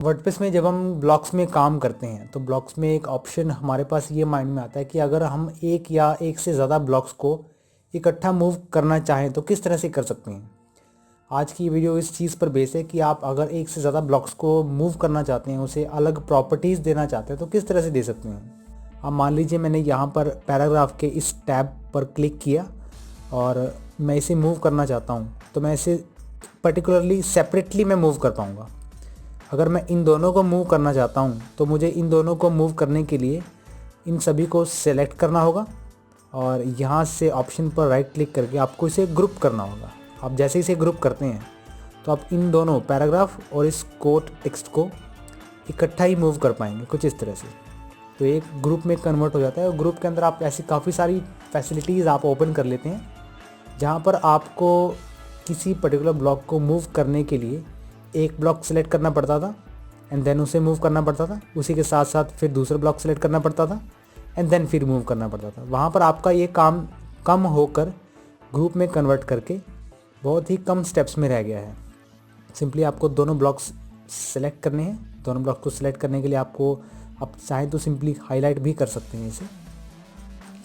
WordPress में जब हम ब्लॉक्स में काम करते हैं तो ब्लॉक्स में एक ऑप्शन हमारे पास ये माइंड में आता है कि अगर हम एक या एक से ज़्यादा ब्लॉक्स को इकट्ठा मूव करना चाहें तो किस तरह से कर सकते हैं। आज की वीडियो इस चीज़ पर बेस है कि आप अगर एक से ज़्यादा ब्लॉक्स को मूव करना चाहते हैं, उसे अलग प्रॉपर्टीज़ देना चाहते हैं तो किस तरह से दे सकते हैं। अब मान लीजिए मैंने यहाँ पर पैराग्राफ के इस टैब पर क्लिक किया और मैं इसे मूव करना चाहता हूँ, तो मैं इसे पर्टिकुलरली सेपरेटली मैं मूव कर पाऊँगा। अगर मैं इन दोनों को मूव करना चाहता हूँ तो मुझे इन दोनों को मूव करने के लिए इन सभी को सेलेक्ट करना होगा और यहाँ से ऑप्शन पर राइट क्लिक करके आपको इसे ग्रुप करना होगा। आप जैसे इसे ग्रुप करते हैं तो आप इन दोनों पैराग्राफ और इस कोट टेक्स्ट को इकट्ठा ही मूव कर पाएंगे कुछ इस तरह से। तो एक ग्रुप में कन्वर्ट हो जाता है और ग्रुप के अंदर आप ऐसी काफ़ी सारी फैसिलिटीज़ आप ओपन कर लेते हैं जहाँ पर आपको किसी पर्टिकुलर ब्लॉक को मूव करने के लिए एक ब्लॉक सेलेक्ट करना पड़ता था एंड देन उसे मूव करना पड़ता था, उसी के साथ साथ फिर दूसरा ब्लॉक सेलेक्ट करना पड़ता था एंड देन फिर मूव करना पड़ता था। वहाँ पर आपका ये काम कम होकर ग्रुप में कन्वर्ट करके बहुत ही कम स्टेप्स में रह गया है। सिंपली आपको दोनों ब्लॉक्स सेलेक्ट करने हैं। दोनों ब्लॉक को सिलेक्ट करने के लिए आपको, आप चाहें तो सिंपली हाईलाइट भी कर सकते हैं इसे।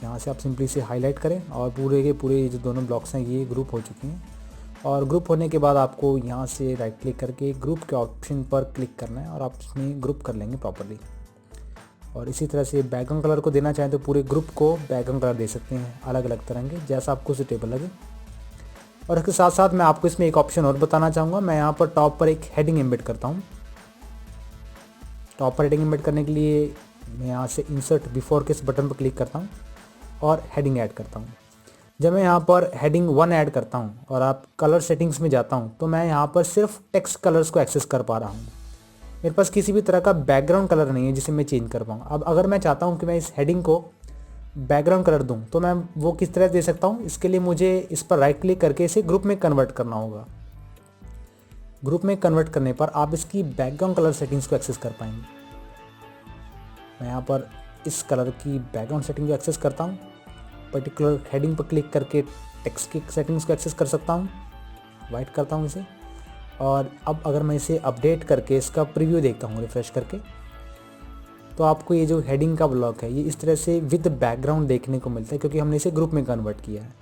यहाँ से आप सिंपली इसे हाईलाइट करें और पूरे के पूरे जो दोनों ब्लॉक्स हैं ये ग्रुप हो चुके हैं। और ग्रुप होने के बाद आपको यहाँ से राइट क्लिक करके ग्रुप के ऑप्शन पर क्लिक करना है और आप इसमें ग्रुप कर लेंगे प्रॉपर्ली। और इसी तरह से बैकग्राउंड कलर को देना चाहें तो पूरे ग्रुप को बैकग्राउंड कलर दे सकते हैं अलग अलग तरह के, जैसा आपको सुटेबल लगे। और इसके साथ साथ मैं आपको इसमें एक ऑप्शन और बताना चाहूँगा। मैं यहाँ पर टॉप पर एक हेडिंग एम्बेड करता हूँ। टॉप पर हेडिंग एम्बेड करने के लिए मैं यहाँ से इंसर्ट बिफोर के इस बटन पर क्लिक करता हूँ और हेडिंग ऐड करता हूँ। जब मैं यहाँ पर हेडिंग 1 ऐड करता हूँ और आप कलर सेटिंग्स में जाता हूँ तो मैं यहाँ पर सिर्फ टेक्स्ट कलर्स को एक्सेस कर पा रहा हूँ। मेरे पास किसी भी तरह का बैकग्राउंड कलर नहीं है जिसे मैं चेंज कर पाऊँ। अब अगर मैं चाहता हूँ कि मैं इस हेडिंग को बैकग्राउंड कलर दूँ तो मैं वो किस तरह दे सकता हूँ। इसके लिए मुझे इस पर राइट क्लिक करके इसे ग्रुप में कन्वर्ट करना होगा। ग्रुप में कन्वर्ट करने पर आप इसकी बैकग्राउंड कलर सेटिंग्स को एक्सेस कर पाएंगे। मैं यहाँ पर इस कलर की बैकग्राउंड सेटिंग को एक्सेस करता हूँ। पर्टिकुलर हेडिंग पर क्लिक करके टेक्स्ट की सेटिंग्स को एक्सेस कर सकता हूँ। वाइट करता हूँ इसे और अब अगर मैं इसे अपडेट करके इसका प्रीव्यू देखता हूँ रिफ्रेश करके, तो आपको ये जो हेडिंग का ब्लॉक है ये इस तरह से विद बैकग्राउंड देखने को मिलता है क्योंकि हमने इसे ग्रुप में कन्वर्ट किया है।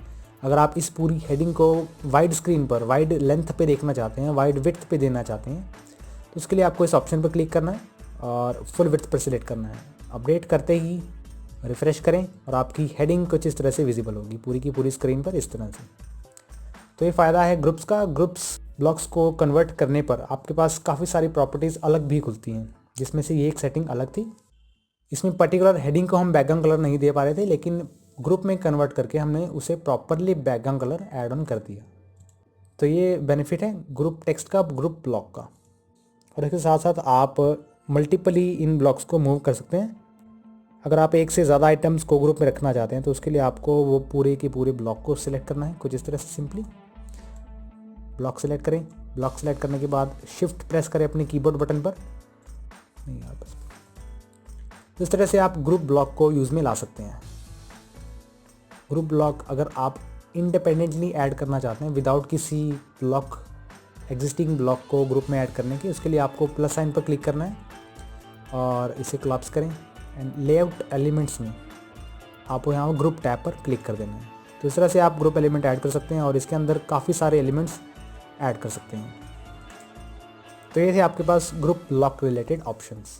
अगर आप इस पूरी हेडिंग को वाइड स्क्रीन पर, वाइड लेंथ पे देखना चाहते हैं, वाइड विड्थ पे देना चाहते हैं, तो उसके लिए आपको इस ऑप्शन पर क्लिक करना है और फुल विड्थ पर सिलेक्ट करना है। अपडेट करते ही रिफ़्रेश करें और आपकी हेडिंग कुछ इस तरह से विजिबल होगी पूरी की पूरी स्क्रीन पर इस तरह से। तो ये फ़ायदा है ग्रुप्स का। ग्रुप्स ब्लॉक्स को कन्वर्ट करने पर आपके पास काफ़ी सारी प्रॉपर्टीज़ अलग भी खुलती हैं, जिसमें से ये एक सेटिंग अलग थी। इसमें पर्टिकुलर हेडिंग को हम बैकग्राउंड कलर नहीं दे पा रहे थे, लेकिन ग्रुप में कन्वर्ट करके हमने उसे properly background colour add on कर दिया। तो ये बेनिफिट है ग्रुप टेक्स्ट का, ग्रुप ब्लॉक का। और इसके साथ साथ आप मल्टीपली इन ब्लॉक्स को मूव कर सकते हैं। अगर आप एक से ज़्यादा आइटम्स को ग्रुप में रखना चाहते हैं तो उसके लिए आपको वो पूरे के पूरे ब्लॉक को सिलेक्ट करना है कुछ इस तरह से। सिंपली ब्लॉक सेलेक्ट करें। ब्लॉक सेलेक्ट करने के बाद शिफ्ट प्रेस करें अपने कीबोर्ड बटन पर। नहीं यार, बस इस तरह से आप ग्रुप ब्लॉक को यूज़ में ला सकते हैं। ग्रुप ब्लॉक अगर आप इंडिपेंडेंटली ऐड करना चाहते हैं विदाउट किसी ब्लॉक, एग्जिस्टिंग ब्लॉक को ग्रुप में ऐड करने के, उसके लिए आपको प्लस साइन पर क्लिक करना है और इसे क्लॉप्स करें एंड लेआउट एलिमेंट्स में आपको यहाँ ग्रुप टैब पर क्लिक कर देना है। तो इस तरह से आप ग्रुप एलिमेंट ऐड कर सकते हैं और इसके अंदर काफ़ी सारे एलिमेंट्स ऐड कर सकते हैं। तो ये थे आपके पास ग्रुप ब्लॉक रिलेटेड ऑप्शंस।